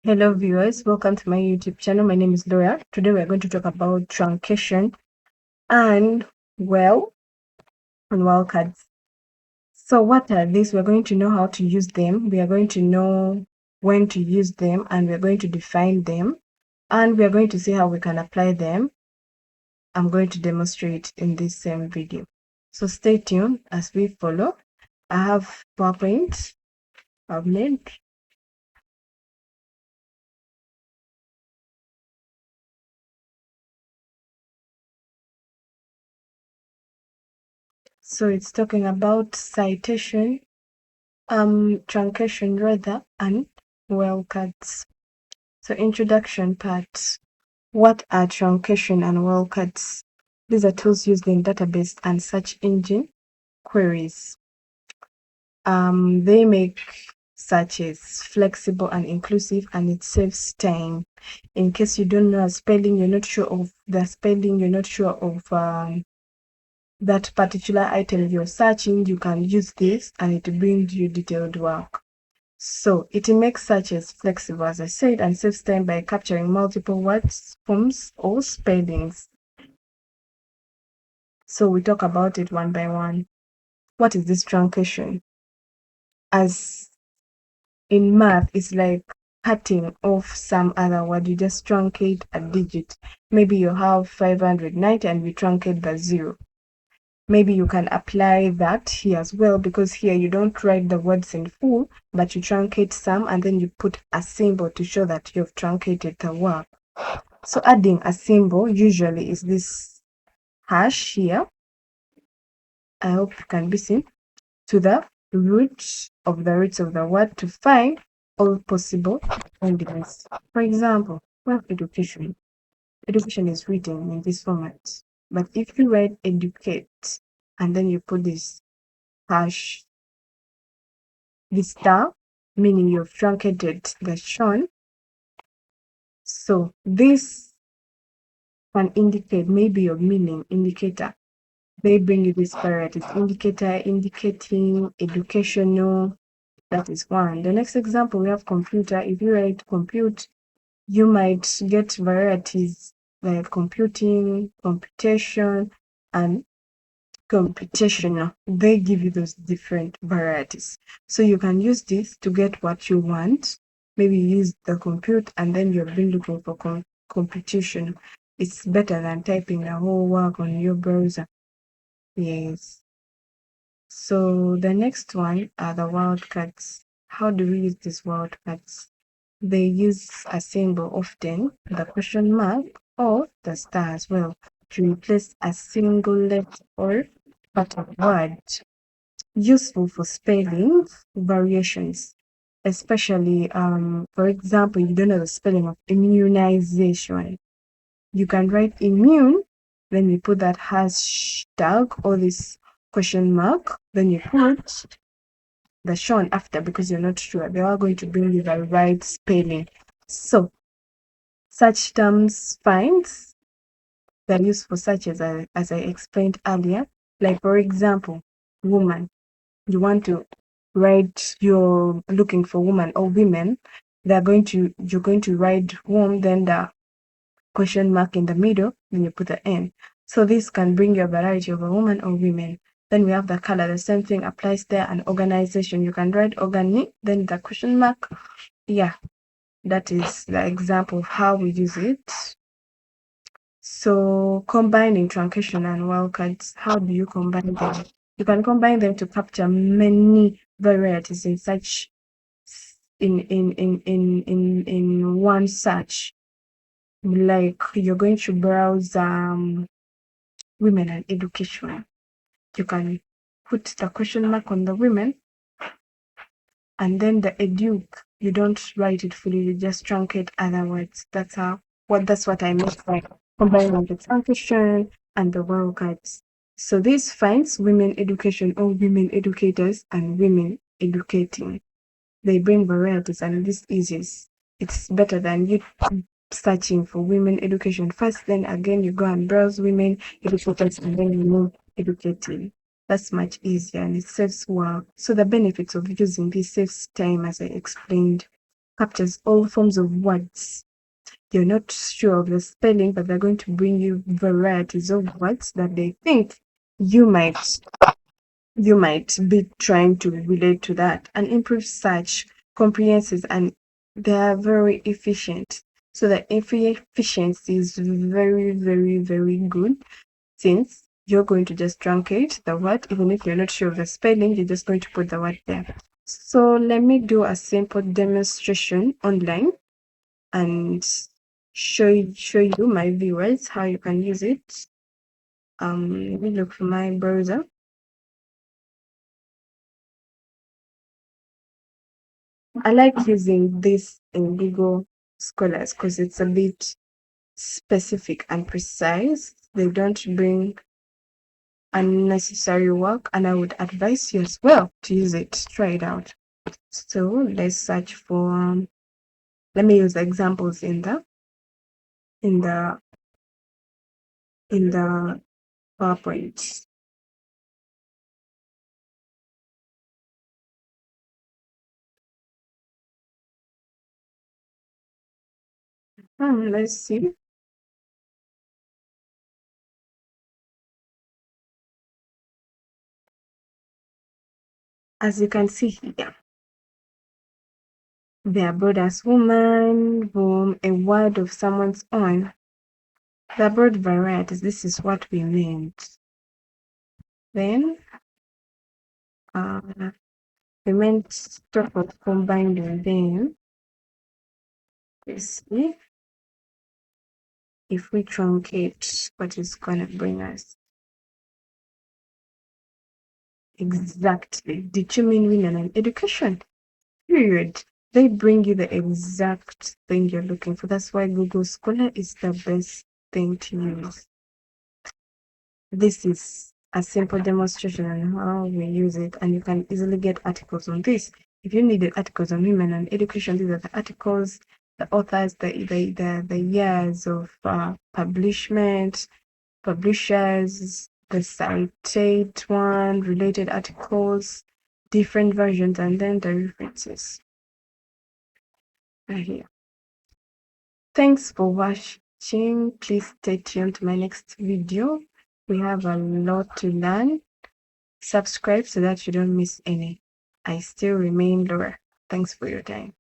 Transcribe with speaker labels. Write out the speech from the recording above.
Speaker 1: Hello viewers, welcome to my YouTube channel. My name is Laura. Today we're going to talk about truncation and wildcards. So what are these? We're going to know how to use them. We are going to know when to use them, and we're going to define them, and we are going to see how we can apply them. I'm going to demonstrate in this same video. So stay tuned as we follow. I have PowerPoint I've made. So it's talking about citation, truncation rather, and wildcards. So introduction part. What are truncation and wildcards? These are tools used in database and search engine queries. They make searches flexible and inclusive, and it saves time. In case you don't know a spelling, you're not sure of the spelling, you're not sure of that particular item you're searching, you can use this and it brings you detailed work. So it makes searches flexible, as I said, and saves time by capturing multiple words, forms, or spellings. So we talk about it one by one. What is this truncation? As in math, it's like cutting off some other word. You just truncate a digit. Maybe you have 590 and we truncate the 0. Maybe you can apply that here as well, because here you don't write the words in full, but you truncate some and then you put a symbol to show that you've truncated the word. So adding a symbol usually is this hash here. I hope it can be seen, to the roots of the word to find all possible endings. For example, we have education. Education is written in this format. But if you write educate and then you put this hash, this star, meaning you've truncated the shown. So this can indicate maybe your meaning indicator. They bring you this varieties: indicator, indicating, educational. That is one. The next example, we have computer. If you write compute, you might get varieties like computing, computation, and computational. They give you those different varieties. So you can use this to get what you want. Maybe use the compute and then you've been looking for computation. It's better than typing the whole work on your browser. Yes. So the next one are the wildcards. How do we use these wildcards? They use a symbol, often the question mark or the star as well, to replace a single letter or part of word. Useful for spelling variations, especially for example, you don't know the spelling of immunization. You can write immune, then you put that hashtag or this question mark, then you put the shown after, because you're not sure. They are going to bring you the right spelling. So such terms finds they're used for such as I explained earlier. Like for example, woman. You want to write, you're looking for woman or women. You're going to write womb, then the question mark in the middle, then you put the N. So this can bring you a variety of a woman or women. Then we have the color. The same thing applies there. An organization. You can write organic, then the question mark. Yeah, that is the example of how we use it. So combining truncation and wildcards, how do you combine them? You can combine them to capture many varieties in such in one search. Like you're going to browse women and education. You can put the question mark on the women, and then the educ, you don't write it fully, you just truncate other words. That's what I meant by combining the truncation and the wildcards. So this finds women education or women educators and women educating. They bring varieties, and this eases. It's better than you searching for women education first, then again you go and browse women educators, and then you move educating. That's much easier and it saves work. So the benefits of using this saves time, as I explained. captures all forms of words. You're not sure of the spelling, but they're going to bring you varieties of words that they think you might be trying to relate to that. And improved search comprehensive, and they are very efficient. So the efficiency is very, very, very good, since you're going to just truncate the word. Even if you're not sure of the spelling, you're just going to put the word there. So let me do a simple demonstration online and show you, my viewers, how you can use it. Let me look for my browser. I like using this in Google Scholars because it's a bit specific and precise. They don't bring unnecessary work, and I would advise you as well to use it. Try it out. So let's search for. Let me use examples in the in the in the PowerPoint. Let's see. As you can see here, they are broad as woman, whom, a word of someone's own. The broad varieties, this is what we meant. Then, we meant stuff of combined with them. Let's see if we truncate what is going to bring us. Exactly. Did you mean women and education? Period. They bring you the exact thing you're looking for. That's why Google Scholar is the best thing to use. This is a simple demonstration on how we use it, and you can easily get articles on this. If you needed articles on women and education, these are the articles, the authors, the years of publishment, publishers, the cited one, related articles, different versions, and then the references right here. Thanks for watching. Please stay tuned to my next video. We have a lot to learn. Subscribe so that you don't miss any. I still remain Laura. Thanks for your time.